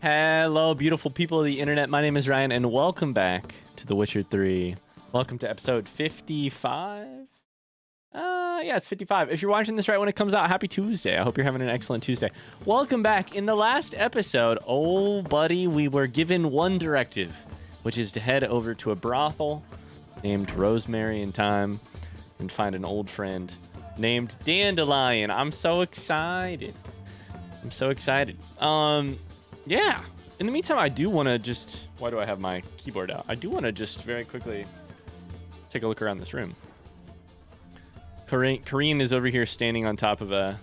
Hello, beautiful people of the internet. My name is Ryan, and welcome back to The Witcher 3. Welcome to episode 55. Yeah, it's 55. If you're watching this right when it comes out, happy Tuesday. I hope you're having an excellent Tuesday. Welcome back. In the last episode, oh, buddy, we were given one directive, which is to head over to a brothel named Rosemary in Time and find an old friend named Dandelion. I'm so excited. Yeah. In the meantime, I do want to just... Why do I have my keyboard out? I do want to just very quickly take a look around this room. Kareen is over here standing on top of a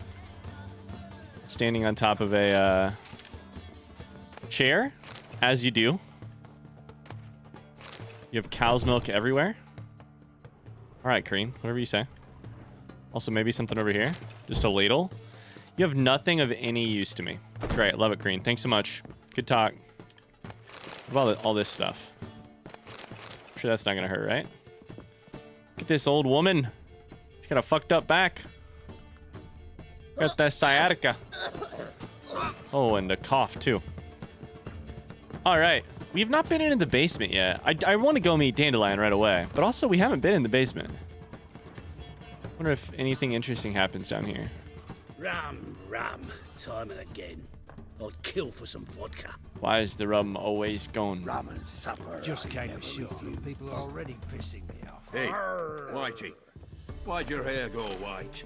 chair, as you do. You have cow's milk everywhere. All right, Kareen, whatever you say. Also, maybe something over here. Just a ladle. You have nothing of any use to me. Great, love it, Kareen. Thanks so much. Good talk. What about all this stuff? I'm sure that's not gonna hurt, right? Look at this old woman. She's got a fucked up back. Got that sciatica. Oh, and a cough too. All right, we've not been in the basement yet. I want to go meet Dandelion right away, but also we haven't been in the basement. Wonder if anything interesting happens down here. Ram, time and again. I'd kill for some vodka. Why is the rum always gone? Rum and supper. Just came to shoot you. People are already pissing me off. Hey, Whitey, why'd your hair go white?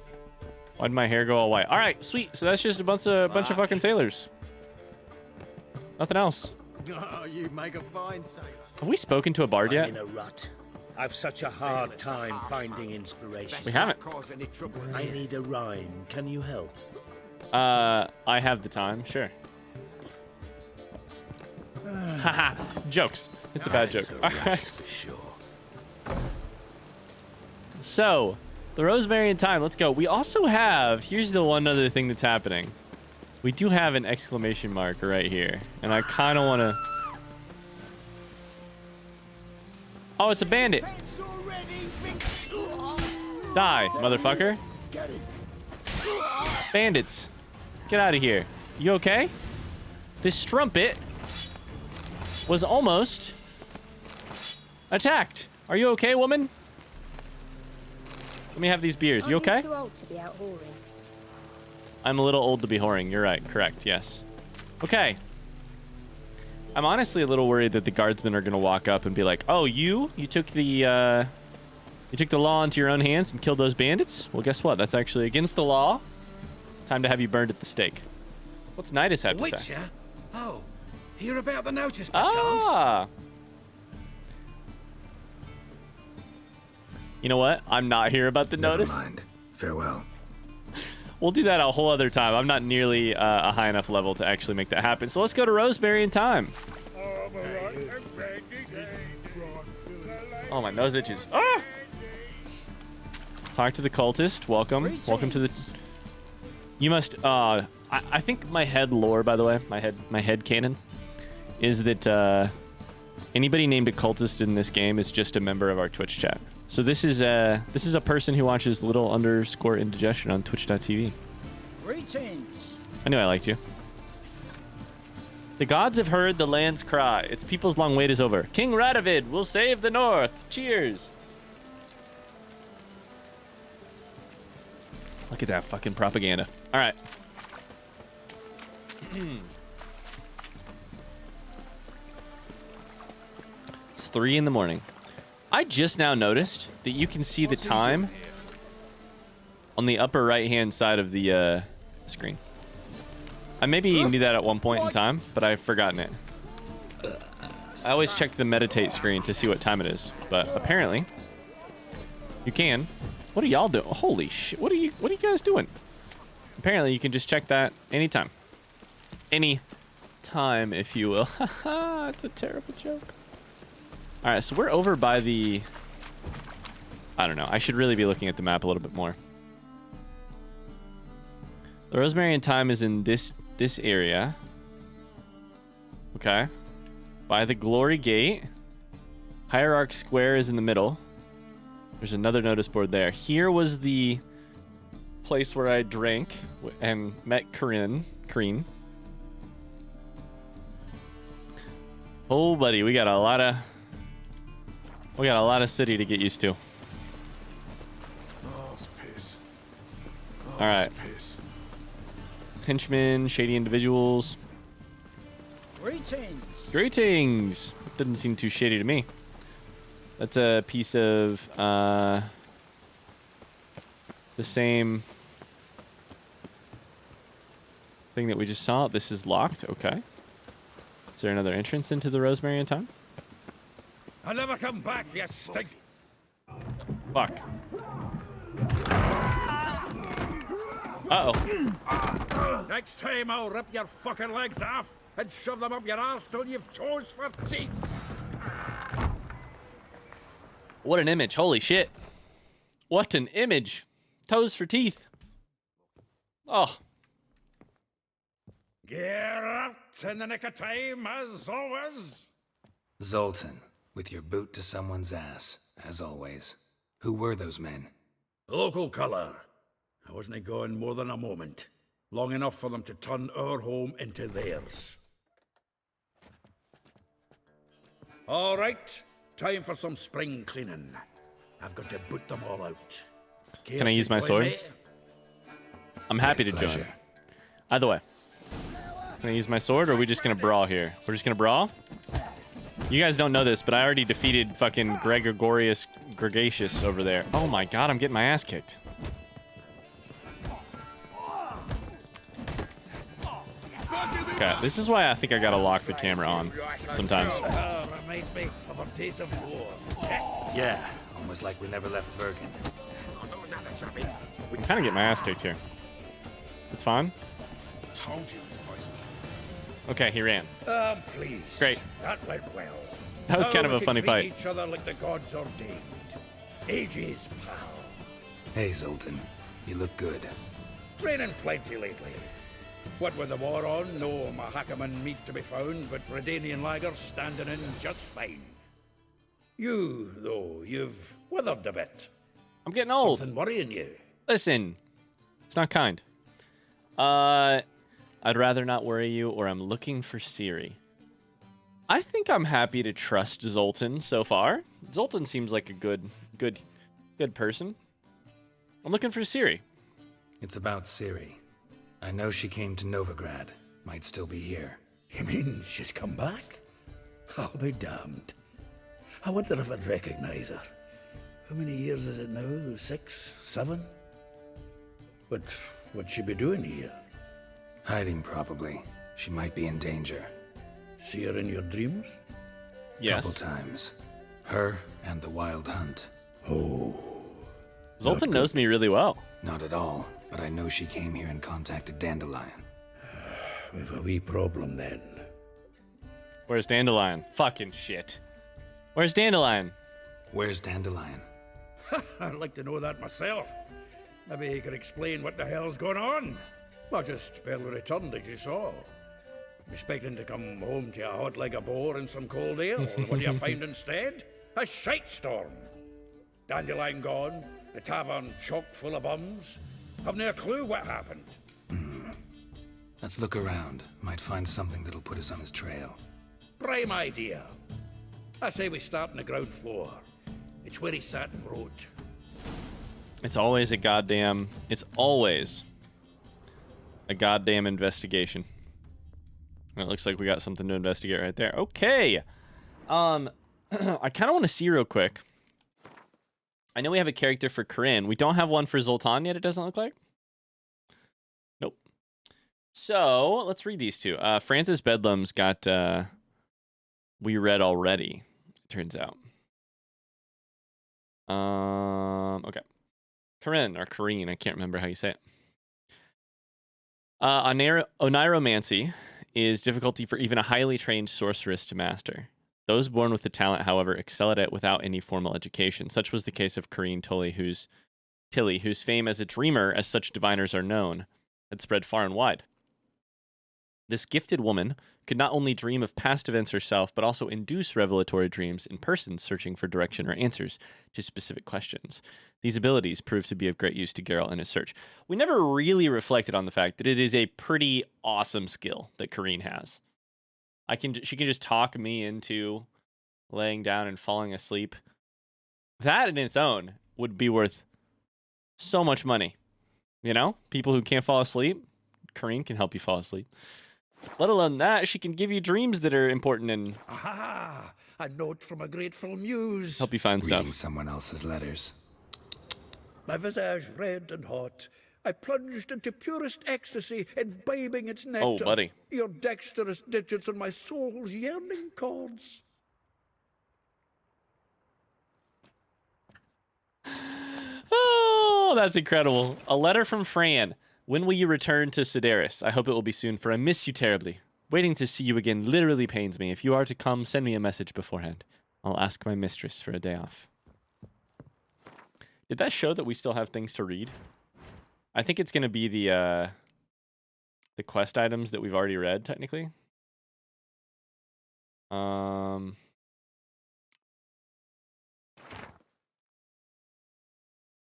Why'd my hair go all white? All right, sweet. So that's just a bunch of fucking sailors. Nothing else. Oh, you make a fine sailor. Have we spoken to a bard I'm yet? in a rut. I've such a hard time finding inspiration. We haven't. Cause any trouble I here. need a rhyme. Can you help? I have the time. Sure. Haha. Jokes. It's a bad joke. All right. For sure. So, the Rosemary in Time. Let's go. We also have... Here's the one other thing that's happening. We do have an exclamation mark right here. And I kind of want to... Oh, it's a bandit. Die, motherfucker. Bandits. Get out of here. You okay? This strumpet was almost attacked. Are you okay, woman? Let me have these beers. You okay? I'm too old to be out whoring. I'm a little old to be whoring. You're right. Correct. Yes. Okay. I'm honestly a little worried that the guardsmen are going to walk up and be like, "Oh, you took the law into your own hands and killed those bandits? Well, guess what? That's actually against the law. Time to have you burned at the stake." What's Nidus have to say? Witcher? Oh, hear about the notice by chance? Ah. You know what? I'm not here about the notice. Never mind. Farewell. We'll do that a whole other time. I'm not nearly a high enough level to actually make that happen. So let's go to Rosemary in Time. Oh, my nose itches. Ah! Talk to the cultist. Welcome. Welcome to the... You must... I think my head lore, by the way, my head canon, is that anybody named a cultist in this game is just a member of our Twitch chat. So this is a person who watches little_indigestion on twitch.tv. Greetings. I knew I liked you. The gods have heard the land's cry. Its people's long wait is over. King Radovid will save the North. Cheers. Look at that fucking propaganda. All right. It's 3 in the morning. I just now noticed that you can see the time on the upper right-hand side of the screen. I maybe knew that at one point in time, but I've forgotten it. I always check the meditate screen to see what time it is, but apparently you can. What are y'all doing? Holy shit! What are you guys doing? Apparently you can just check that anytime. Any time, if you will. Haha, it's a terrible joke. All right, so we're over by the... I don't know. I should really be looking at the map a little bit more. The Rosemary in Time is in this area. Okay. By the Glory Gate. Hierarch Square is in the middle. There's another notice board there. Here was the place where I drank and met Kareen. Oh, buddy, we got a lot of city to get used to. Oh, it's piss. All right. Piss. Henchmen, shady individuals. Greetings. Greetings. Doesn't seem too shady to me. That's a piece of the same thing that we just saw. This is locked. Okay. Is there another entrance into the Rosemary in time? I'll never come back, you stink. Fuck. Uh-oh. Next time I'll rip your fucking legs off and shove them up your arse till you've toes for teeth. What an image. Holy shit. What an image. Toes for teeth. Oh. Geralt, in the nick of time, as always. Zoltan, with your boot to someone's ass, as always. Who were those men? Local colour. I wasn't gone more than a moment. Long enough for them to turn our home into theirs. All right, time for some spring cleaning. I've got to boot them all out. Can I use my sword? I'm happy to join. Either way. Can I use my sword, or are we just going to brawl here? We're just going to brawl? You guys don't know this, but I already defeated fucking Gregatius over there. Oh my god, I'm getting my ass kicked. Okay, this is why I think I gotta lock the camera on sometimes. Reminds me of a taste of war. Yeah, almost like we never left Vergen. We can kind of get my ass kicked here. It's fine. Told you this place was. Okay, he ran. Please. Great. That went well. That was Now kind of we a can funny treat fight. Each other like the gods ordained. Ages, pal. Hey, Zoltan. You look good. Training plenty lately. What with the war on, no Mahakaman meat to be found, but Redanian lagers standing in just fine. You, though, you've withered a bit. I'm getting old. Something worrying you. Listen, it's not kind. I'd rather not worry you, or I'm looking for Ciri. I think I'm happy to trust Zoltan so far. Zoltan seems like a good person. I'm looking for Ciri. It's about Ciri. I know she came to Novigrad. Might still be here. You mean she's come back? I'll be damned. I wonder if I'd recognize her. How many years is it now? 6, 7? But what'd she be doing here? Hiding, probably. She might be in danger. See her in your dreams? Yes. Couple times. Her and the Wild Hunt. Oh. Zoltan knows me really well. Not at all, but I know she came here and contacted Dandelion. We've a wee problem then. Where's Dandelion? Fucking shit. Where's Dandelion? Where's Dandelion? I'd like to know that myself. Maybe he could explain what the hell's going on. I just barely returned, as you saw. Expecting to come home to a hot leg of boar and some cold ale. What do you find instead? A shite storm. Dandelion gone, the tavern chock full of bums. Have no clue what happened. Let's look around. Might find something that'll put us on his trail. Prime idea. I say we start on the ground floor. It's where he sat and wrote. It's always a goddamn investigation. It looks like we got something to investigate right there. Okay. I kind of want to see real quick. I know we have a character for Corinne. We don't have one for Zoltan yet, it doesn't look like. Nope. So, let's read these two. Francis Bedlam's got, we read already, it turns out. Okay. Corinne, or Corrine, I can't remember how you say it. Oniromancy is difficulty for even a highly trained sorceress to master. Those born with the talent, however, excel at it without any formal education. Such was the case of Corinne Tully, whose fame as a dreamer, as such diviners are known, had spread far and wide. This gifted woman could not only dream of past events herself, but also induce revelatory dreams in persons searching for direction or answers to specific questions. These abilities proved to be of great use to Geralt in his search. We never really reflected on the fact that it is a pretty awesome skill that Corinne has. She can just talk me into laying down and falling asleep. That in its own would be worth so much money. You know, people who can't fall asleep, Kareen can help you fall asleep. Let alone that, she can give you dreams that are important and Aha! A note from a grateful muse. help you find Reading stuff. someone else's letters. My visage red and hot, I plunged into purest ecstasy, imbibing its nectar. Oh, buddy. Your dexterous digits on my soul's yearning chords. Oh, that's incredible. A letter from Fran. When will you return to Sidaris? I hope it will be soon, for I miss you terribly. Waiting to see you again literally pains me. If you are to come, send me a message beforehand. I'll ask my mistress for a day off. Did that show that we still have things to read? I think it's going to be the quest items that we've already read, technically.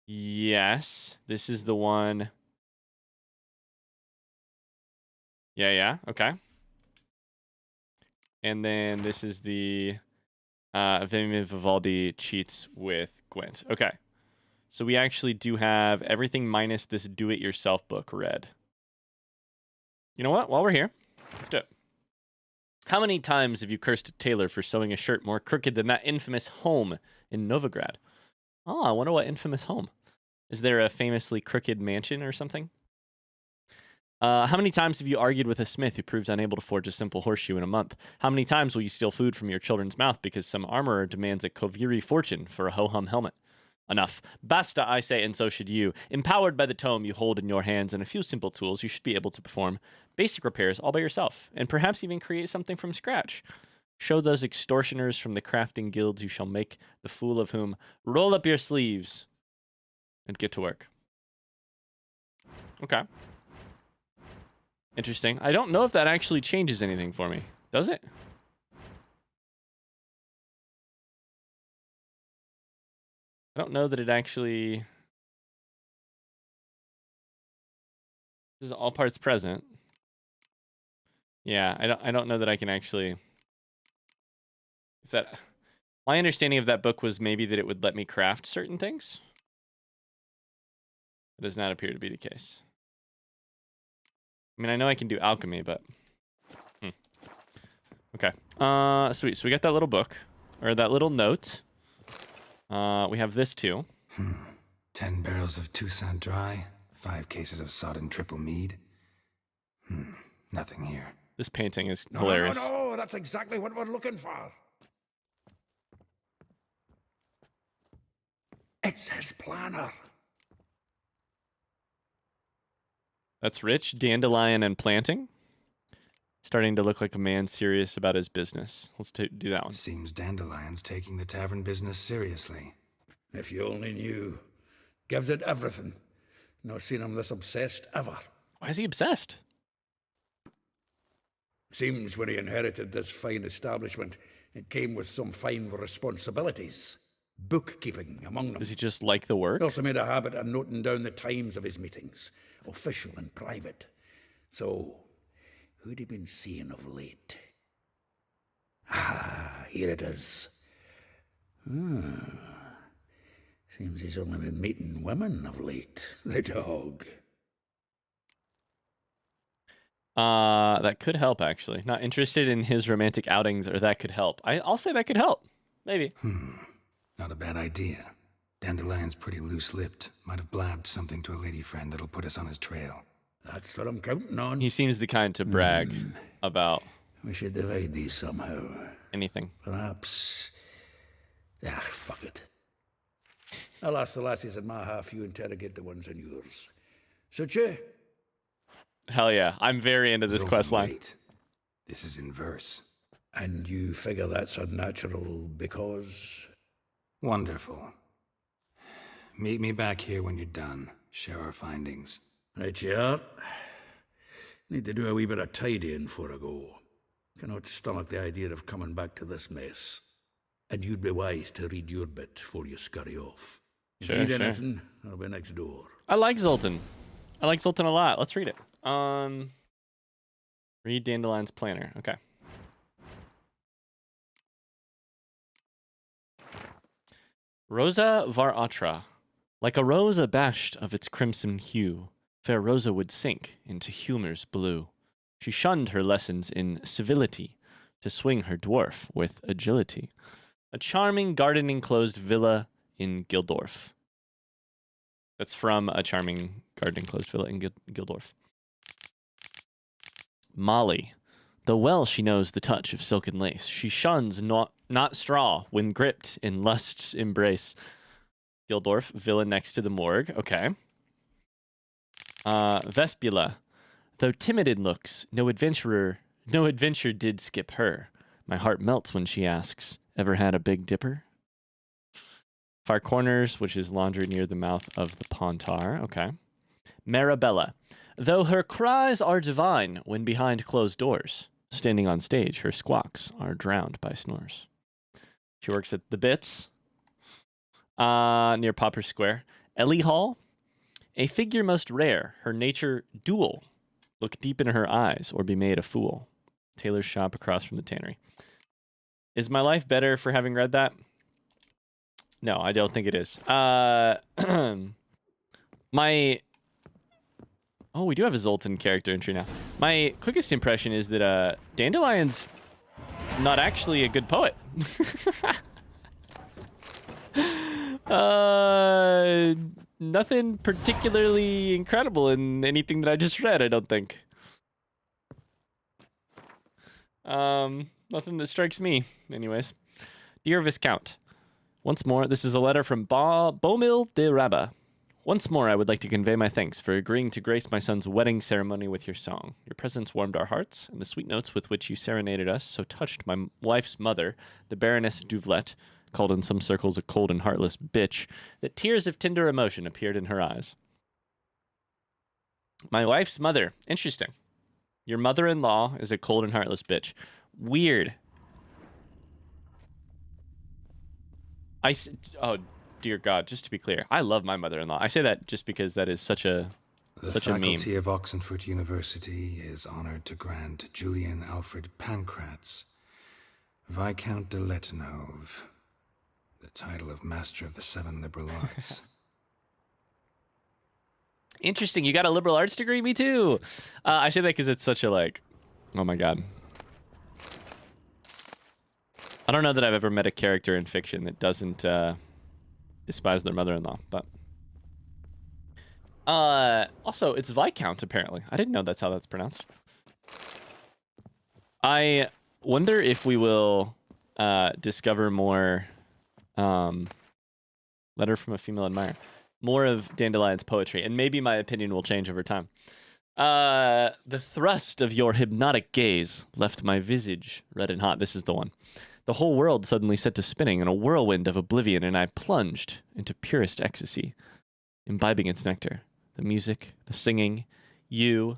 Yes, this is the one. Yeah, okay. And then this is the Vimy Vivaldi cheats with Gwent. Okay. So we actually do have everything minus this do-it-yourself book read. You know what? While we're here, let's do it. How many times have you cursed a tailor for sewing a shirt more crooked than that infamous home in Novigrad? Oh, I wonder what infamous home. Is there a famously crooked mansion or something? How many times have you argued with a smith who proves unable to forge a simple horseshoe in a month? How many times will you steal food from your children's mouth because some armorer demands a Koviri fortune for a ho-hum helmet? Enough. Basta, I say, and so should you. Empowered by the tome you hold in your hands and a few simple tools, you should be able to perform basic repairs all by yourself, and perhaps even create something from scratch. Show those extortioners from the crafting guilds you shall make the fool of whom. Roll up your sleeves and get to work. Okay. Interesting. I don't know if that actually changes anything for me. Does it? I don't know that it actually... This is all parts present. Yeah, I don't know that I can actually... If that... My understanding of that book was maybe that it would let me craft certain things. It does not appear to be the case. I mean, I know I can do alchemy, but... Okay. Sweet. So we got that little book. Or that little note. We have this too. 10 barrels of Toussaint Dry. 5 cases of sodden triple mead. Nothing here. This painting is No, hilarious. no, that's exactly what we're looking for. It's his planner. That's rich. Dandelion and planting. Starting to look like a man serious about his business. Let's do that one. Seems Dandelion's taking the tavern business seriously. If you only knew. Gives it everything. Not seen him this obsessed ever. Why is he obsessed? Seems when he inherited this fine establishment, it came with some fine responsibilities. Bookkeeping among them. Does he just like the work? He also made a habit of noting down the times of his meetings, official and private. So, who'd he been seeing of late? Ah, here it is. Seems he's only been meeting women of late. The dog. That could help, actually. Not interested in his romantic outings, or that could help. I'll say that could help. Maybe. Not a bad idea. Dandelion's pretty loose-lipped. Might have blabbed something to a lady friend that'll put us on his trail. That's what I'm counting on. He seems the kind to brag about We should divide these somehow. anything. Perhaps... Ah, fuck it. I'll ask the lassies in my half, you interrogate the ones in yours. Suit you? Hell yeah. I'm very into this Zoltan, quest line. wait. This is in verse. And you figure that's unnatural because... Wonderful. Meet me back here when you're done. Share our findings. Right you are. Need to do a wee bit of tidying before I go. Cannot stomach the idea of coming back to this mess. And you'd be wise to read your bit before you scurry off. If you Sure, need sure. anything, I'll be next door. I like Zoltan. I like Zoltan a lot. Let's read it. Read Dandelion's planner. Okay. Rosa var Atra. Like a rose abashed of its crimson hue, fair Rosa would sink into humor's blue. She shunned her lessons in civility to swing her dwarf with agility. A charming garden-enclosed villa in Gildorf. That's from a charming garden-enclosed villa in Gildorf. Molly. Though well she knows the touch of silken lace, she shuns not straw when gripped in lust's embrace. Gildorf, villa next to the morgue. Okay. Vespula. Though timid in looks, no adventure did skip her. My heart melts when she asks, ever had a Big Dipper? Far Corners, which is laundry near the mouth of the Pontar. Okay. Marabella. Though her cries are divine when behind closed doors, standing on stage, her squawks are drowned by snores. She works at the Bits, near Popper Square. Ellie Hall. A figure most rare, her nature dual. Look deep into her eyes or be made a fool. Taylor's shop across from the tannery. Is my life better for having read that? No, I don't think it is. Oh, we do have a Zoltan character entry now. My quickest impression is that Dandelion's not actually a good poet. Nothing particularly incredible in anything that I just read, I don't think. Nothing that strikes me, anyways. Dear Viscount, once more, this is a letter from Bomil de Rabba. Once more, I would like to convey my thanks for agreeing to grace my son's wedding ceremony with your song. Your presence warmed our hearts, and the sweet notes with which you serenaded us so touched my wife's mother, the Baroness Duvlet, called in some circles a cold and heartless bitch, that tears of tender emotion appeared in her eyes. My wife's mother. Interesting. Your mother-in-law is a cold and heartless bitch. Weird. Oh, dear God, just to be clear, I love my mother-in-law. I say that just because that is such a meme. The faculty of Oxenford University is honored to grant Julian Alfred Pancratz, Viscount de Letonov, the title of Master of the Seven Liberal Arts. Interesting. You got a liberal arts degree? Me too. I say that because it's such a oh my God. I don't know that I've ever met a character in fiction that doesn't despise their mother-in-law, but also it's Viscount apparently. I didn't know that's how that's pronounced. I wonder if we will discover more letter from a female admirer, more of Dandelion's poetry, and maybe my opinion will change over time. The thrust of your hypnotic gaze left my visage red and hot. This is the one. The whole world suddenly set to spinning in a whirlwind of oblivion, and I plunged into purest ecstasy, imbibing its nectar. The music, the singing, you.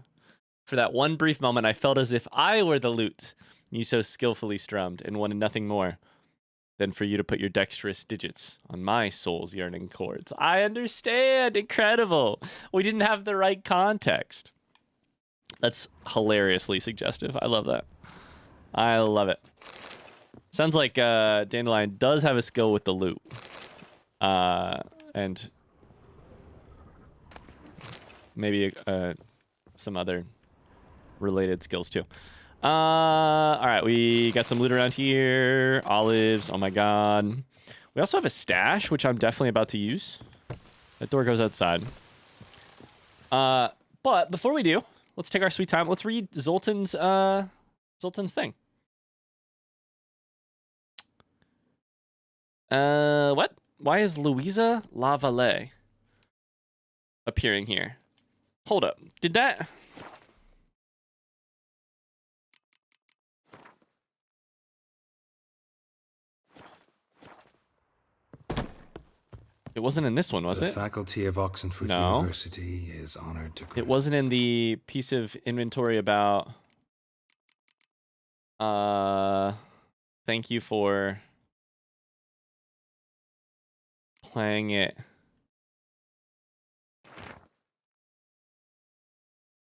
For that one brief moment, I felt as if I were the lute you so skillfully strummed, and wanted nothing more than for you to put your dexterous digits on my soul's yearning chords. I understand. Incredible. We didn't have the right context. That's hilariously suggestive. I love that. I love it. Sounds like Dandelion does have a skill with the lute. And maybe some other related skills too. All right, we got some loot around here. Olives, oh my God. We also have a stash, which I'm definitely about to use. That door goes outside. But before we do, let's take our sweet time. Let's read Zoltan's thing. What? Why is Louisa Lavallee appearing here? Hold up. Did that... It wasn't in this one, was it? The faculty of Oxenford University is honored to grant... It wasn't in the piece of inventory about... Thank you for... playing it.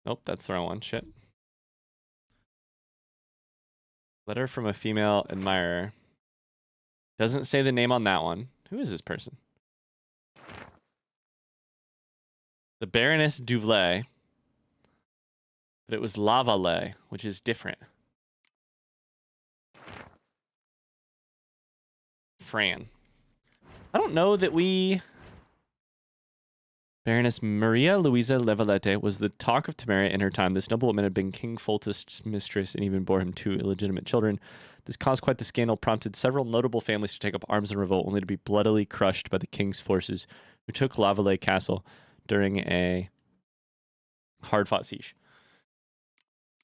Nope, that's the wrong one. Shit. Letter from a female admirer. Doesn't say the name on that one. Who is this person? The Baroness Duvlay. But it was Lavalay, which is different. Fran. I don't know that we... Baroness Maria Luisa Lavalette was the talk of Temeria in her time. This noblewoman had been King Foltest's mistress and even bore him 2 illegitimate children. This caused quite the scandal, prompted several notable families to take up arms in revolt, only to be bloodily crushed by the king's forces, who took Lavalette Castle during a hard-fought siege.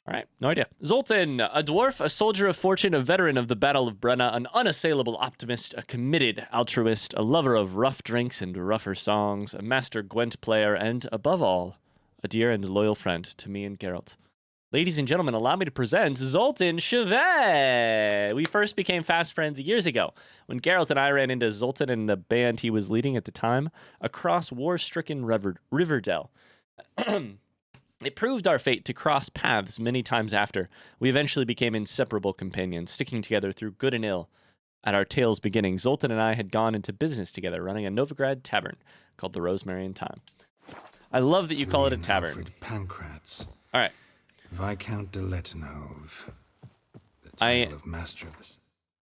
All right, no idea. Zoltan, a dwarf, a soldier of fortune, a veteran of the Battle of Brenna, an unassailable optimist, a committed altruist, a lover of rough drinks and rougher songs, a master Gwent player, and, above all, a dear and loyal friend to me and Geralt. Ladies and gentlemen, allow me to present Zoltan Chevet. We first became fast friends years ago when Geralt and I ran into Zoltan and the band he was leading at the time across war-stricken Riverdale. It proved our fate to cross paths many times after. We eventually became inseparable companions, sticking together through good and ill. At our tale's beginning, Zoltan and I had gone into business together, running a Novigrad tavern called the Rosemary and Thyme. I love that you call it a tavern. Alfred Pancratz. All right. Viscount de Letonov. The title of Master of the...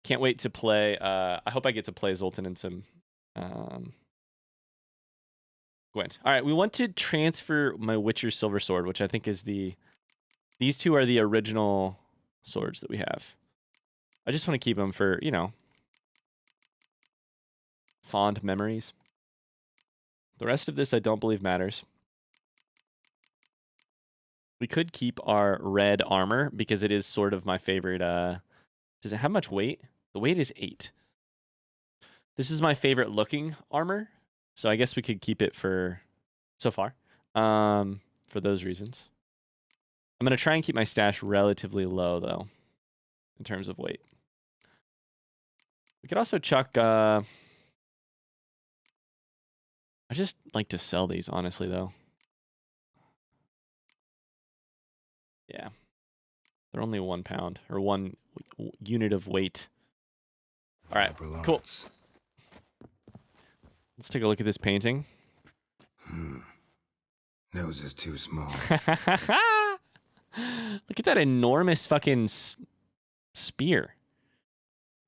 Can't wait to play. I hope I get to play Zoltan in some... Gwent. All right, we want to transfer my Witcher Silver Sword, which I think is the... These two are the original swords that we have. I just want to keep them for, you know, fond memories. The rest of this I don't believe matters. We could keep our red armor because it is sort of my favorite. Does it have much weight? The weight is 8. This is my favorite looking armor. So I guess we could keep it for so far, for those reasons. I'm going to try and keep my stash relatively low, though, in terms of weight. We could also chuck... I just like to sell these, honestly, though. Yeah. They're only 1 pound, or 1 unit of weight. All right, cool. Let's take a look at this painting. Nose is too small. Look at that enormous fucking spear.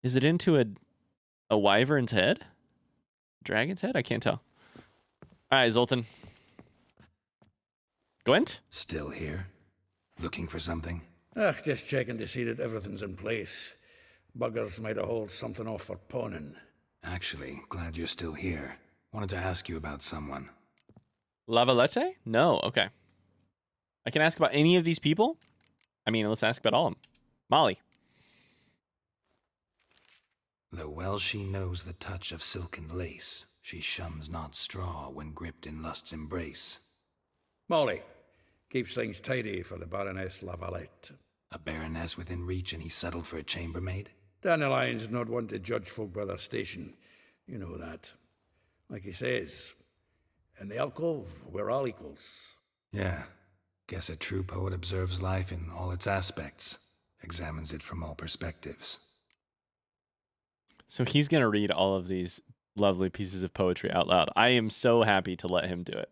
Is it into a wyvern's head? Dragon's head? I can't tell. All right, Zoltan. Gwent? Still here? Looking for something? Just checking to see that everything's in place. Buggers might have hauled something off for pawning. Actually, glad you're still here. Wanted to ask you about someone. Lavalette? No, okay. I can ask about any of these people? I mean, let's ask about all of them. Molly. Though well she knows the touch of silken lace, she shuns not straw when gripped in lust's embrace. Molly. Keeps things tidy for the Baroness Lavalette. A baroness within reach and he settled for a chambermaid? Dandelion's not one to judge folk by their station. You know that. Like he says, in the alcove, we're all equals. Yeah. Guess a true poet observes life in all its aspects, examines it from all perspectives. So he's going to read all of these lovely pieces of poetry out loud. I am so happy to let him do it.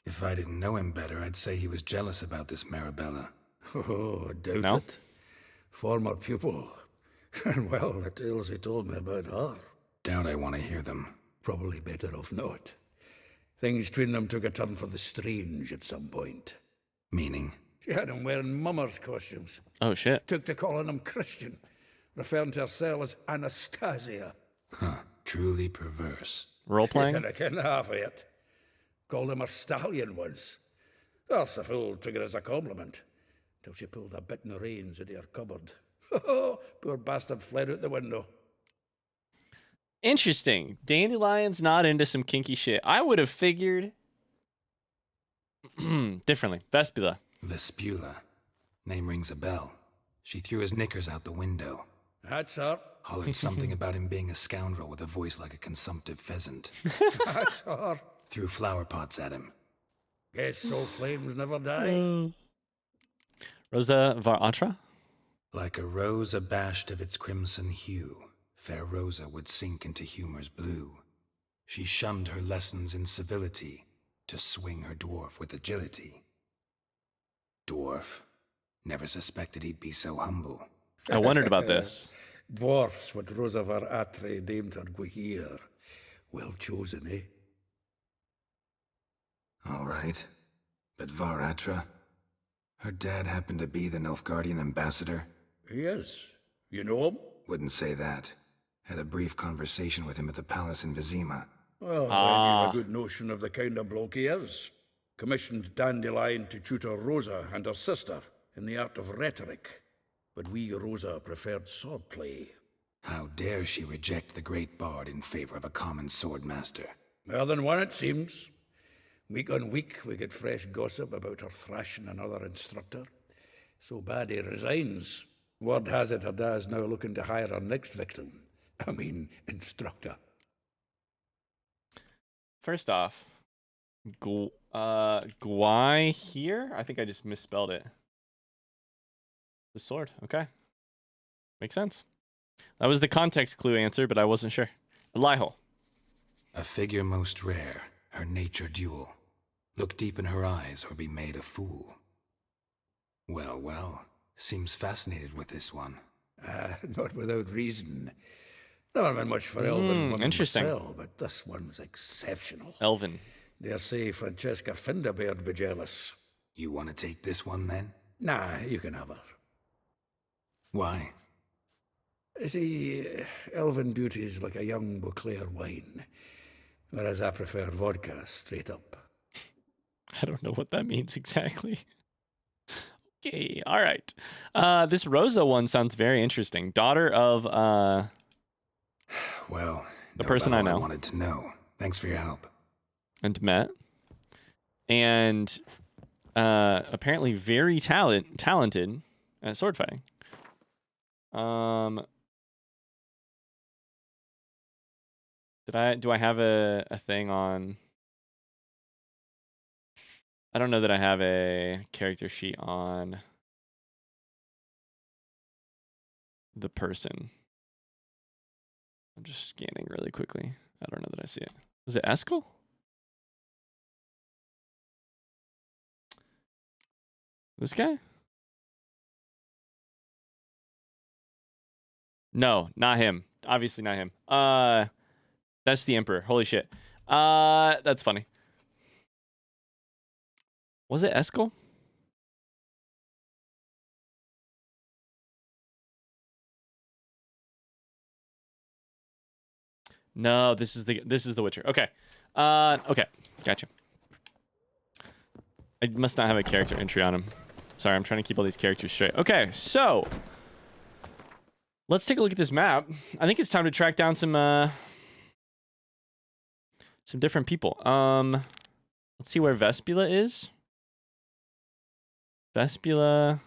If I didn't know him better, I'd say he was jealous about this Marabella. Oh, I doubt it. Former pupil. And well, the tales he told me about her. Doubt I want to hear them. Probably better off not. Things between them took a turn for the strange at some point. Meaning? She had him wearing mummers' costumes. Oh, shit. Took to calling him Christian, referring to herself as Anastasia. Huh. Truly perverse. Role-playing? I ken half of it. Called him a stallion once. That's the fool took it as a compliment, till she pulled a bit in the reins into her cupboard. Poor bastard fled out the window. Interesting. Dandelion's not into some kinky shit. I would have figured differently. Vespula. Vespula. Name rings a bell. She threw his knickers out the window. That's her. Hollered something about him being a scoundrel with a voice like a consumptive pheasant. That's her. Threw flower pots at him. Guess so flames never die. Rosa Var Atra? Like a rose abashed of its crimson hue, fair Rosa would sink into humor's blue. She shunned her lessons in civility to swing her dwarf with agility. Dwarf. Never suspected he'd be so humble. I wondered about this. Dwarfs what Rosavar Atre named her Gwahir. Well chosen, eh? All right. But Varatra? Her dad happened to be the Nilfgaardian ambassador? He is. You know him? Wouldn't say that. Had a brief conversation with him at the palace in Vizima. Well, then you've a good notion of the kind of bloke he is. Commissioned Dandelion to tutor Rosa and her sister in the art of rhetoric. But we, Rosa, preferred swordplay. How dare she reject the great bard in favor of a common swordmaster? More than one, it seems. Week on week, we get fresh gossip about her thrashing another instructor. So bad he resigns. Word has it her dad's now looking to hire her next victim. I mean, instructor. First off, Gwai here? I think I just misspelled it. The sword. Okay. Makes sense. That was the context clue answer, but I wasn't sure. A lie hole. A figure most rare, her nature dual. Look deep in her eyes or be made a fool. Well, well. Seems fascinated with this one. Not without reason. Never been much for Elven women interesting. myself, but this one's exceptional. Elven. Dare say Francesca Finderbeard be jealous. You want to take this one then? Nah, you can have her. Why? See, Elven beauty's like a young Beauclair wine, whereas I prefer vodka straight up. I don't know what that means exactly. Okay, all right. This Rosa one sounds very interesting. Daughter of Well, the person I know. I wanted to know. Thanks for your help. And met. And apparently very talented at sword fighting. Do I have a thing on? I don't know that I have a character sheet on the person. I'm just scanning really quickly. I don't know that I see it. Was it Eskel? This guy? No, not him. Obviously not him. That's the Emperor. Holy shit. That's funny. Was it Eskel? No, this is the Witcher. Okay. Okay. Gotcha. I must not have a character entry on him. Sorry, I'm trying to keep all these characters straight. Okay, so let's take a look at this map. I think it's time to track down some different people. Let's see where Vespula is. Vespula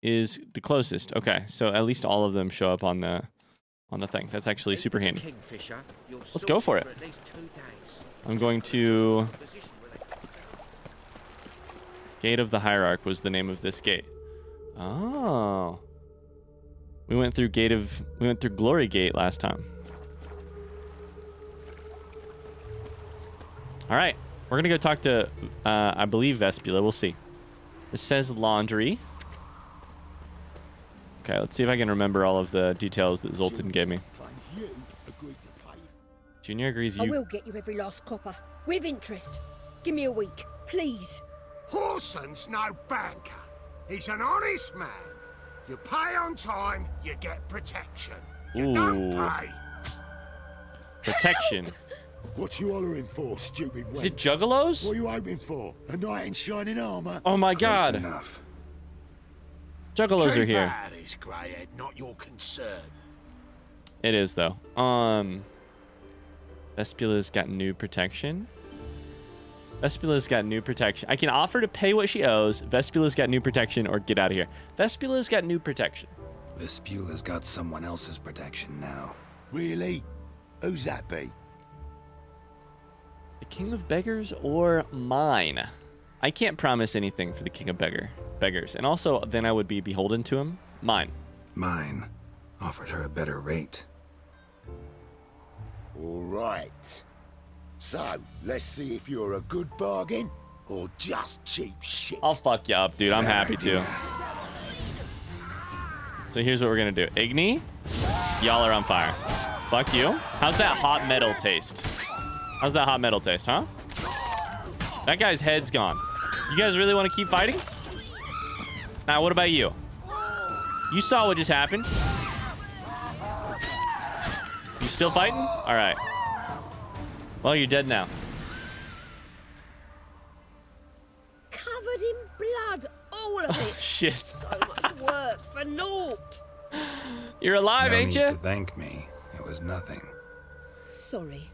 is the closest. Okay, so at least all of them show up on the thing. That's actually super handy. Let's go for it. I'm going to... Gate of the Hierarch was the name of this gate. Oh. We went through Glory Gate last time. All right. We're going to go talk to, I believe, Vespula. We'll see. It says laundry. Okay, let's see if I can remember all of the details that Zoltan gave me. Junior agrees I will get you every last copper. With interest. Give me a week, please. Horson's no banker. He's an honest man. You pay on time, you get protection. You don't Ooh. pay. Protection. What you hollering for, stupid wench? Is it Juggalos? What are you hoping for? A knight in shining armor? Oh my Close god. enough. Juggalos are Keep here. out of this, greyhead, not your concern. It is though. Vespula's got new protection. Vespula's got new protection. I can offer to pay what she owes. Vespula's got new protection or get out of here. Vespula's got new protection. Vespula's got someone else's protection now. Really? Who's that be? The King of Beggars or mine? I can't promise anything for the King of Beggars. And also, then I would be beholden to him. Mine. Mine. Offered her a better rate. All right. So, let's see if you're a good bargain or just cheap shit. I'll fuck you up, dude. I'm happy to. So here's what we're gonna do. Igni, y'all are on fire. Fuck you. How's that hot metal taste? How's that hot metal taste, huh? That guy's head's gone. You guys really want to keep fighting? Now, what about you? You saw what just happened. You still fighting? All right. Well, you're dead now. Covered in blood, all of it. Shit. So much work for naught. You're alive, No ain't need you? to thank me. It was nothing. Sorry.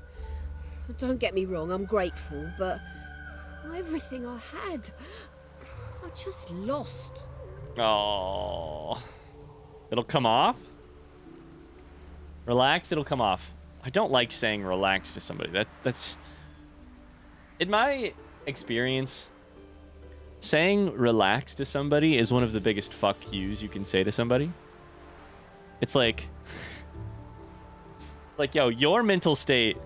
Don't get me wrong, I'm grateful, but everything I had, I just lost. Oh. It'll come off? Relax, it'll come off. I don't like saying relax to somebody. That's... In my experience, saying relax to somebody is one of the biggest fuck yous you can say to somebody. It's like, yo, your mental state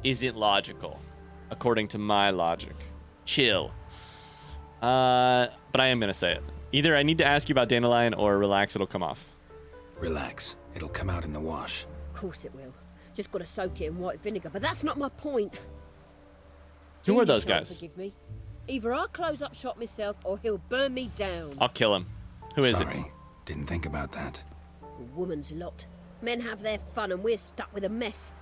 isn't logical, according to my logic. Chill. But I am going to say it. Either I need to ask you about Dandelion or relax, it'll come off. Relax. It'll come out in the wash. Of course it will. Just got to soak it in white vinegar, but that's not my point. Who are Junior those shan't guys? Forgive me. Either I'll close up shop myself or he'll burn me down. I'll kill him. Who is it? Sorry. Didn't think about that. A woman's lot. Men have their fun and we're stuck with a mess.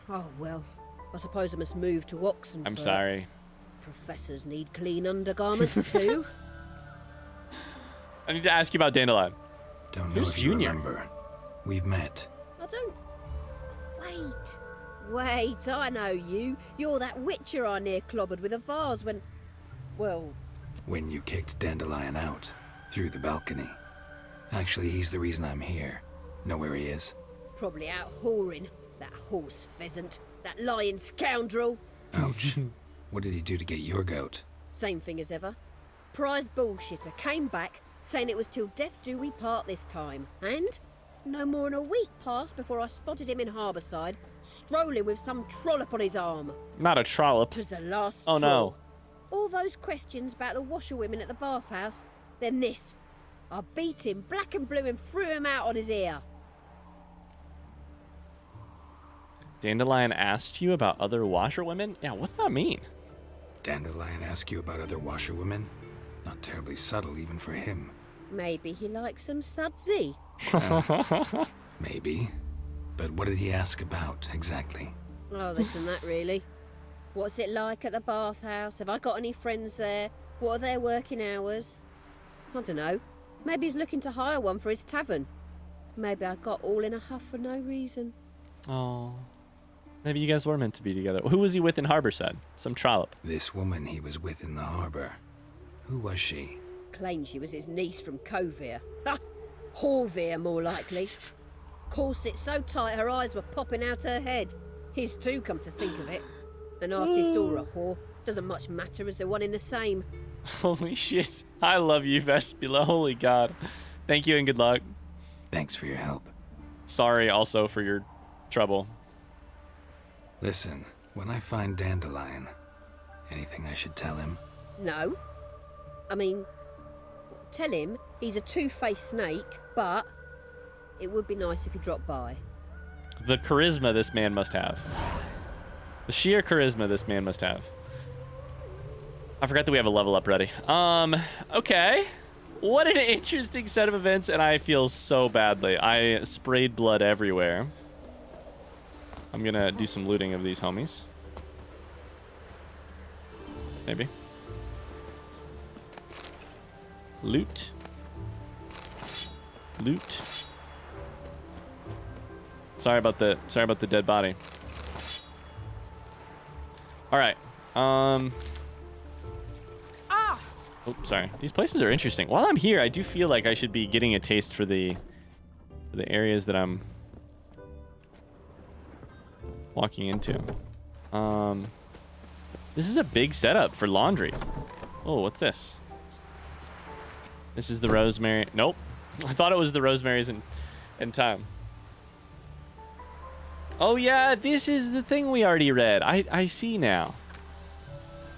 Oh, well. I suppose I must move to Oxenford. I'm sorry. Professors need clean undergarments too. I need to ask you about Dandelion. Don't know Who's if you Junior? remember. We've met. I don't... Wait, I know you. You're that witcher I near clobbered with a vase when... Well... When you kicked Dandelion out. Through the balcony. Actually, he's the reason I'm here. Know where he is? Probably out whoring. That horse pheasant. That lying scoundrel. Ouch. What did he do to get your goat? Same thing as ever. Prize bullshitter came back, saying it was till death do we part this time. And no more than a week passed before I spotted him in Harbourside, strolling with some trollop on his arm. Not a trollop. 'Twas the last Oh, straw. no. All those questions about the washerwomen at the bathhouse, then this. I beat him black and blue and threw him out on his ear. Dandelion asked you about other washerwomen? Yeah, what's that mean? Dandelion asked you about other washerwomen? Not terribly subtle even for him. Maybe he likes some sudsy. Maybe. But what did he ask about, exactly? Oh, this and that, really. What's it like at the bathhouse? Have I got any friends there? What are their working hours? I don't know. Maybe he's looking to hire one for his tavern. Maybe I got all in a huff for no reason. Oh. Maybe you guys were meant to be together. Who was he with in Harbourside? Some trollop. This woman he was with in the harbor. Who was she? Claimed she was his niece from Covere. Ha! Horvere, more likely. Corset so tight her eyes were popping out her head. His too, come to think of it. An artist or a whore. Doesn't much matter as they're one in the same. Holy shit. I love you, Vespula. Holy God. Thank you and good luck. Thanks for your help. Sorry also for your trouble. Listen, when I find Dandelion, anything I should tell him? No. I mean, tell him he's a two-faced snake, but it would be nice if he dropped by. The charisma this man must have. The sheer charisma this man must have. I forgot that we have a level up ready. Okay. What an interesting set of events, and I feel so badly. I sprayed blood everywhere. I'm gonna do some looting of these homies. Maybe. Loot. Loot. Sorry about the dead body. All right. Oh, sorry. These places are interesting. While I'm here, I do feel like I should be getting a taste for the areas that I'm walking into. This is a big setup for laundry. Oh, what's this? This is the rosemary. Nope. I thought it was the rosemary's in time. Oh yeah, this is the thing we already read. I see now.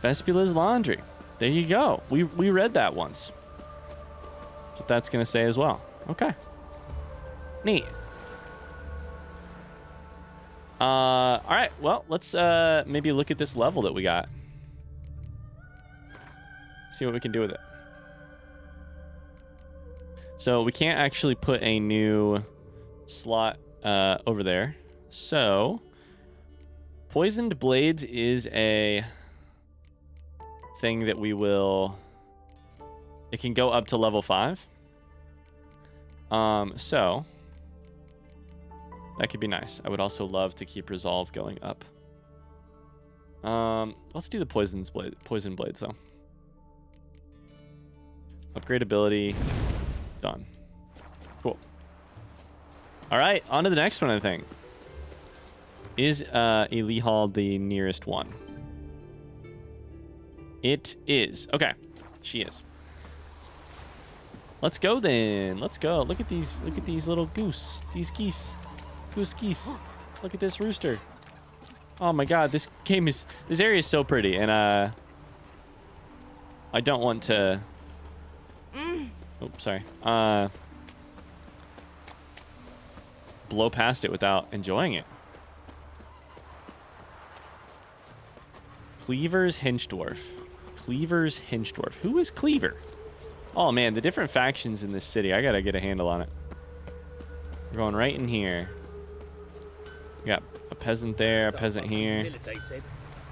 Vespula's laundry. There you go. We read that once. That's what that's gonna say as well. Okay. Neat. All right. Well, let's maybe look at this level that we got. See what we can do with it. So we can't actually put a new slot over there. So poisoned blades is a thing that we will. It can go up to level 5. So that could be nice. I would also love to keep resolve going up. Let's do the poison blades though. Upgrade ability. Done. Cool. All right, on to the next one, I think. Is Elihal the nearest one? It is. Okay, she is. Let's go then. Let's go. Look at these little goose. These geese. Goose geese. Look at this rooster. Oh my god, this area is so pretty, and I don't want to. Oops, sorry. Blow past it without enjoying it. Cleaver's Hinchdwarf. Cleaver's Hinchdwarf. Who is Cleaver? Oh man, the different factions in this city. I gotta get a handle on it. We're going right in here. We got a peasant there, a peasant here. They said.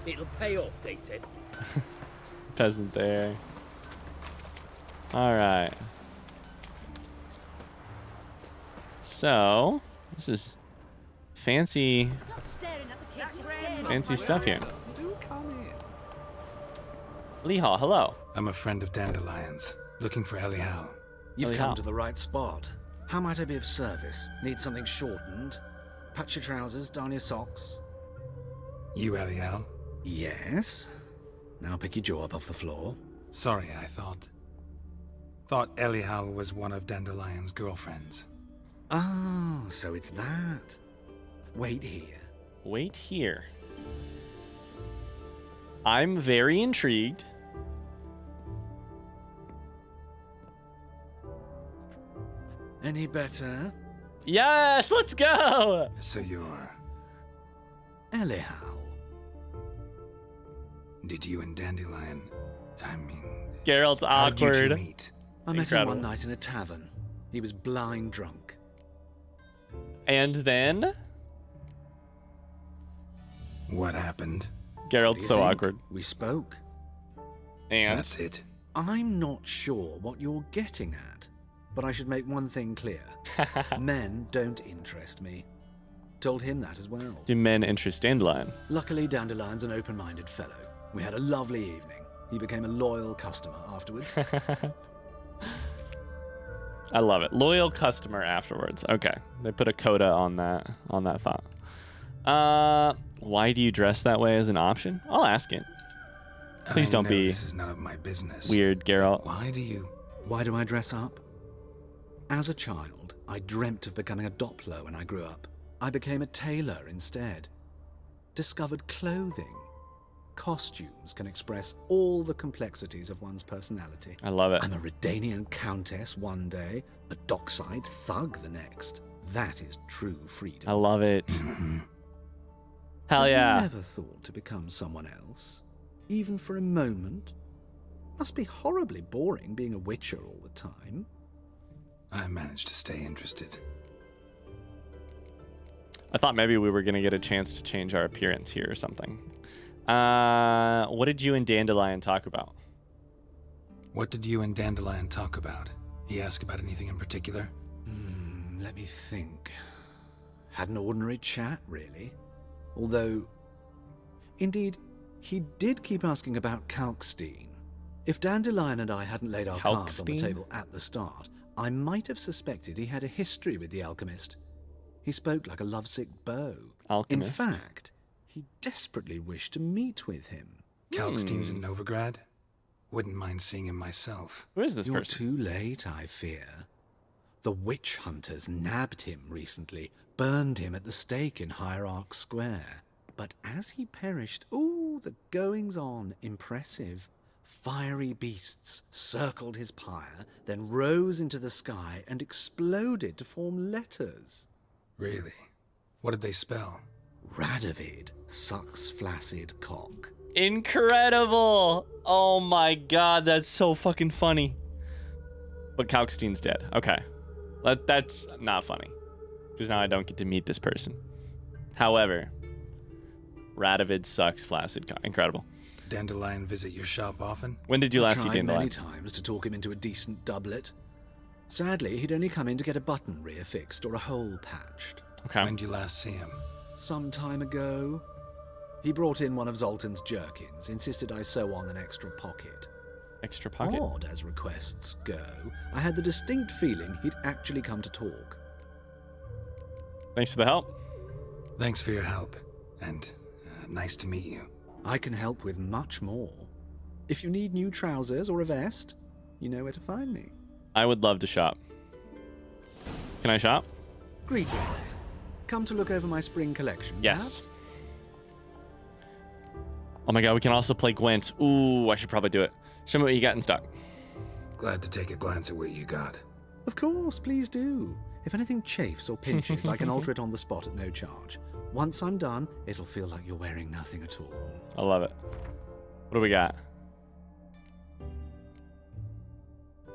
It'll pay off, they said. Peasant there. All right. So, this is fancy stuff here. Lihal, hello. I'm a friend of Dandelion's, looking for Elihal. You've come to the right spot. How might I be of service? Need something shortened? Patch your trousers, darn your socks. You Elihal? Yes. Now pick your jaw up off the floor. Sorry, I thought Elihal was one of Dandelion's girlfriends. Oh, so it's that. Wait here. Wait here. I'm very intrigued. Any better? Yes, let's go. So you're... Elihal. Did you and Dandelion... Geralt's how awkward. did you two meet? I met Incredible. him one night in a tavern. He was blind drunk. And then What happened? Geralt's so awkward. We spoke. And That's it. I'm not sure what you're getting at, but I should make one thing clear. Men don't interest me. Told him that as well. do men interest Dandelion? Luckily, Dandelion's an open-minded fellow. We had a lovely evening. He became a loyal customer afterwards. I love it. Loyal customer afterwards. Okay, they put a coda on that thought. Why do you dress that way as an option? I'll ask it. Please I don't know be this is none of my business. weird, Geralt. Why do you... Why do I dress up? As a child, I dreamt of becoming a Doppler when I grew up. I became a tailor instead. Discovered clothing. Costumes can express all the complexities of one's personality. I love it. I'm a Redanian countess one day, a dockside thug the next. That is true freedom. I love it. Hell Have yeah. you never thought to become someone else? Even for a moment? Must be horribly boring being a witcher all the time. I managed to stay interested. I thought maybe we were going to get a chance to change our appearance here or something. What did you and Dandelion talk about? What did you and Dandelion talk about? He asked about anything in particular? Let me think. Had an ordinary chat, really. Although, indeed, he did keep asking about Kalkstein. If Dandelion and I hadn't laid our cards on the Kalkstein? table at the start, I might have suspected he had a history with the alchemist. He spoke like a lovesick beau. Alchemist? In fact, he desperately wished to meet with him. Kalkstein's in Novigrad? Wouldn't mind seeing him myself. Who is this You're person? too late, I fear. The witch hunters nabbed him recently, burned him at the stake in Hierarch Square. But as he perished, ooh, the goings-on, impressive. Fiery beasts circled his pyre, then rose into the sky and exploded to form letters. Really? What did they spell? Radovid sucks flaccid cock. Incredible! Oh my god, that's so fucking funny. But Kalkstein's dead. Okay. That's not funny. Because now I don't get to meet this person. However, Radovid sucks flaccid cock. Incredible. Dandelion visit your shop often? When did you last see I tried Dandelion? many times to talk him into a decent doublet. Sadly, he'd only come in to get a button reaffixed or a hole patched. Okay. When did you last see him? Some time ago. He brought in one of Zoltan's jerkins, insisted I sew on an extra pocket. Extra pocket? Odd as requests go, I had the distinct feeling he'd actually come to talk. Thanks for the help. Thanks for your help, and nice to meet you. I can help with much more. If you need new trousers or a vest, you know where to find me. I would love to shop. Can I shop? Greetings. Come to look over my spring collection, Yes. perhaps? Oh my god, we can also play Gwent. Ooh, I should probably do it. Show me what you got in stock. Glad to take a glance at what you got. Of course, please do. If anything chafes or pinches, I can alter it on the spot at no charge. Once I'm done, it'll feel like you're wearing nothing at all. I love it. What do we got?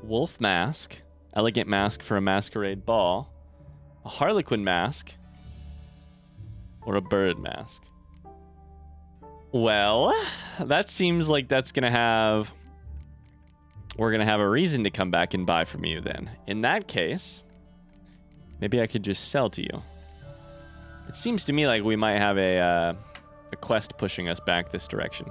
Wolf mask. Elegant mask for a masquerade ball. A harlequin mask. Or a bird mask. Well, that seems like that's going to have... We're going to have a reason to come back and buy from you then. In that case, maybe I could just sell to you. It seems to me like we might have a quest pushing us back this direction.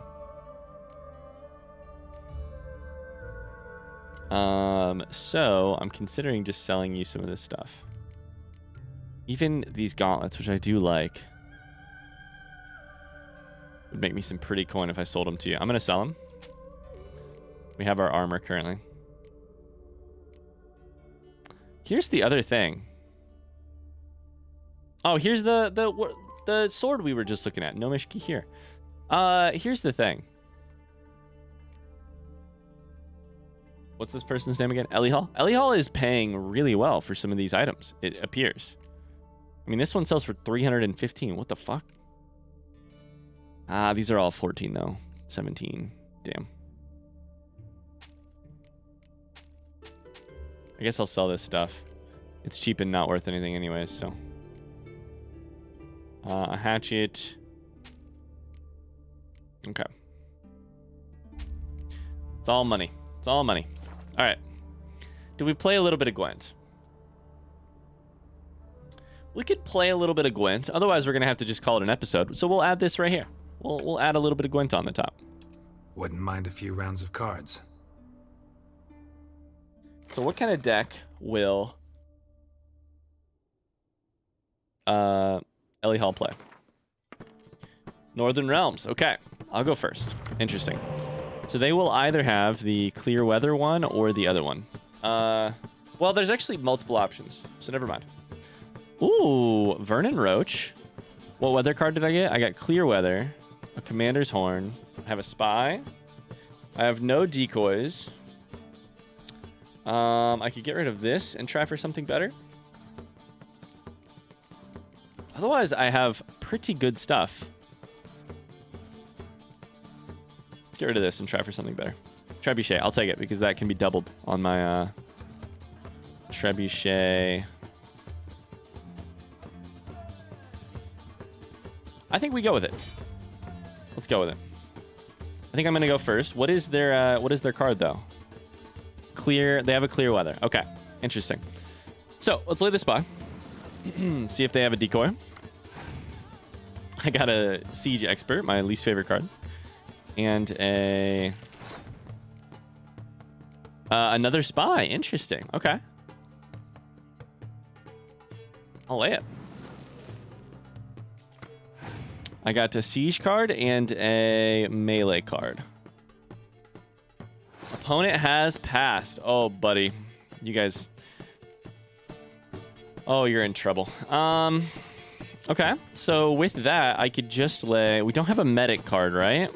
So I'm considering just selling you some of this stuff. Even these gauntlets, which I do like, would make me some pretty coin if I sold them to you. I'm going to sell them. We have our armor currently. Here's the other thing. Oh, here's the sword we were just looking at. No Mishki here. Here's the thing. What's this person's name again? Elihal? Elihal is paying really well for some of these items, it appears. I mean, this one sells for 315. What the fuck? These are all 14 though. 17. Damn. I guess I'll sell this stuff. It's cheap and not worth anything anyways, so. A hatchet. Okay. It's all money. It's all money. All right. Do we play a little bit of Gwent? We could play a little bit of Gwent. Otherwise, we're going to have to just call it an episode. So we'll add this right here. We'll add a little bit of Gwent on the top. Wouldn't mind a few rounds of cards. So what kind of deck will Ellie Hall play? Northern Realms. Okay, I'll go first. Interesting. So they will either have the clear weather one or the other one. Well, there's actually multiple options, so never mind. Ooh, Vernon Roach. What weather card did I get? I got clear weather, a commander's horn. I have a spy. I have no decoys. I could get rid of this and try for something better. Otherwise, I have pretty good stuff. Let's get rid of this and try for something better. Trebuchet, I'll take it because that can be doubled on my Trebuchet. I think we go with it. Let's go with it. I think I'm gonna go first. What is their card though? Clear. They have a clear weather. Okay, interesting. So let's lay the spy. See if they have a decoy. I got a siege expert, my least favorite card, and another spy. Interesting. Okay, I'll lay it. I got a siege card and a melee card. Opponent has passed. Oh, buddy. You guys Oh, you're in trouble. Okay. So with that, I could just lay... We don't have a medic card, right?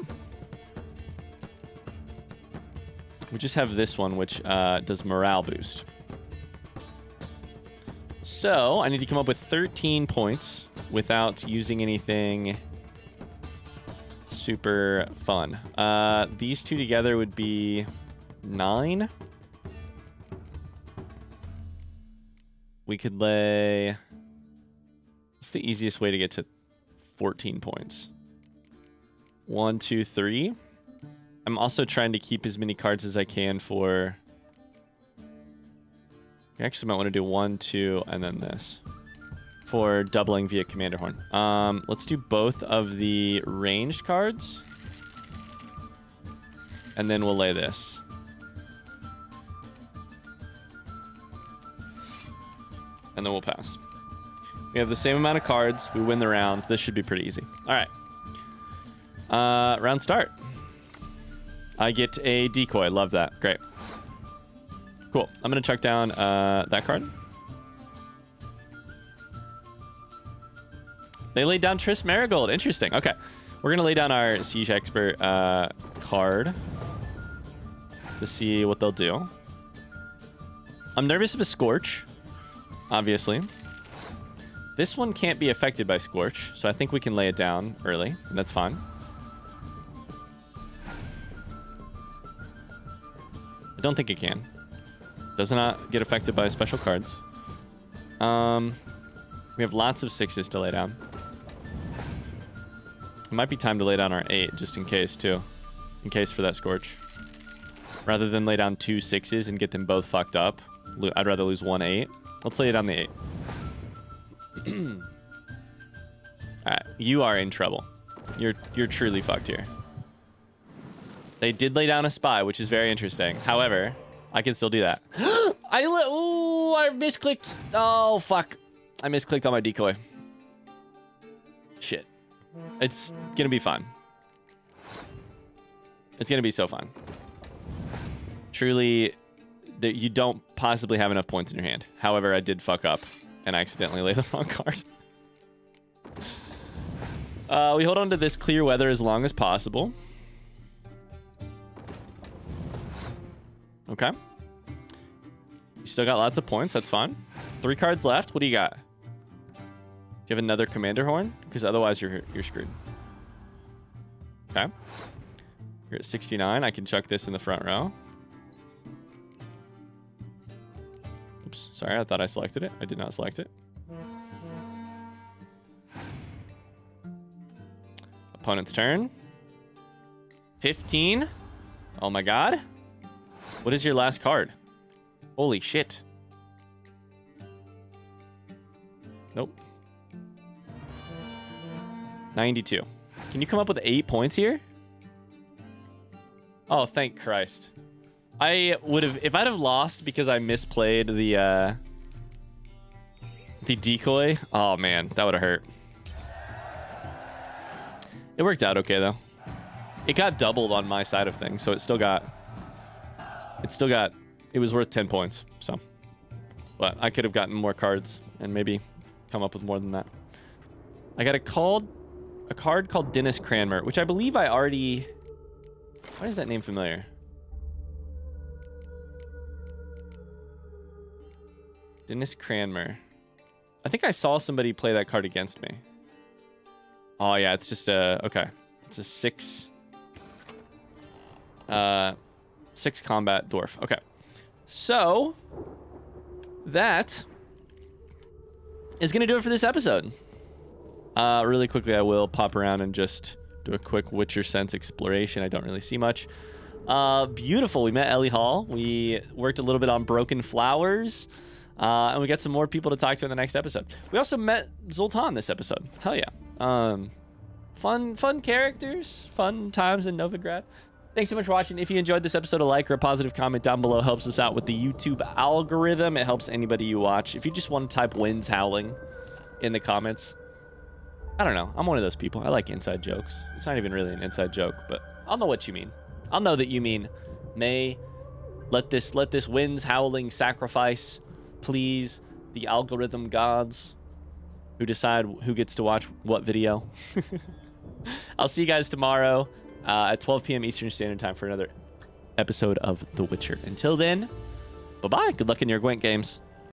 We just have this one, which does morale boost. So I need to come up with 13 points without using anything super fun. These two together would be 9. We could lay... What's the easiest way to get to 14 points? 1, 2, 3. I'm also trying to keep as many cards as I can for... I actually might want to do 1, 2, and then this. For doubling via Commander Horn. Let's do both of the ranged cards. And then we'll lay this. And then we'll pass. We have the same amount of cards. We win the round. This should be pretty easy. All right. Round start. I get a decoy. Love that. Great. Cool. I'm going to chuck down that card. They laid down Triss Marigold. Interesting. Okay. We're going to lay down our Siege Expert card to see what they'll do. I'm nervous of a Scorch, obviously. This one can't be affected by Scorch, so I think we can lay it down early, and that's fine. I don't think it can. Does not get affected by special cards. We have lots of 6s to lay down. It might be time to lay down our 8, just in case, too. In case for that Scorch. Rather than lay down 2 6s and get them both fucked up, I'd rather lose 1 8. Let's lay down the 8. Alright, you are in trouble. You're truly fucked here. They did lay down a spy, which is very interesting. However, I can still do that. I misclicked. Oh, fuck. I misclicked on my decoy. Shit. It's gonna be fun. It's gonna be so fun. Truly, you don't possibly have enough points in your hand. However, I did fuck up and accidentally lay the wrong card. We hold on to this clear weather as long as possible. Okay. You still got lots of points. That's fine. 3 cards left. What do you got? Do you have another Commander Horn? Because otherwise you're screwed. Okay. You're at 69. I can chuck this in the front row. Oops. Sorry, I thought I selected it. I did not select it. Opponent's turn. 15. Oh my god. What is your last card? Holy shit. Nope. 92. Can you come up with 8 points here? Oh, thank Christ. I would have... If I'd have lost because I misplayed the decoy... Oh, man. That would have hurt. It worked out okay, though. It got doubled on my side of things, so it still got... It was worth 10 points, so. But I could have gotten more cards and maybe come up with more than that. I got a card called Dennis Cranmer, which I believe I already... Why is that name familiar? Dennis Cranmer. I think I saw somebody play that card against me. Oh, yeah, it's just a... Okay. It's a 6... 6 combat dwarf. Okay. So, that is going to do it for this episode. Really quickly, I will pop around and just do a quick Witcher Sense exploration. I don't really see much. Beautiful. We met Ellie Hall. We worked a little bit on Broken Flowers. And we got some more people to talk to in the next episode. We also met Zoltan this episode. Hell yeah. Fun characters. Fun times in Novigrad. Thanks so much for watching. If you enjoyed this episode, a like or a positive comment down below helps us out with the YouTube algorithm. It helps anybody you watch. If you just want to type winds howling in the comments, I don't know. I'm one of those people. I like inside jokes. It's not even really an inside joke, but I'll know what you mean. I'll know that you mean, may let this winds howling sacrifice please the algorithm gods who decide who gets to watch what video. I'll see you guys tomorrow at 12 p.m. Eastern Standard Time for another episode of The Witcher. Until then, bye-bye. Good luck in your Gwent games.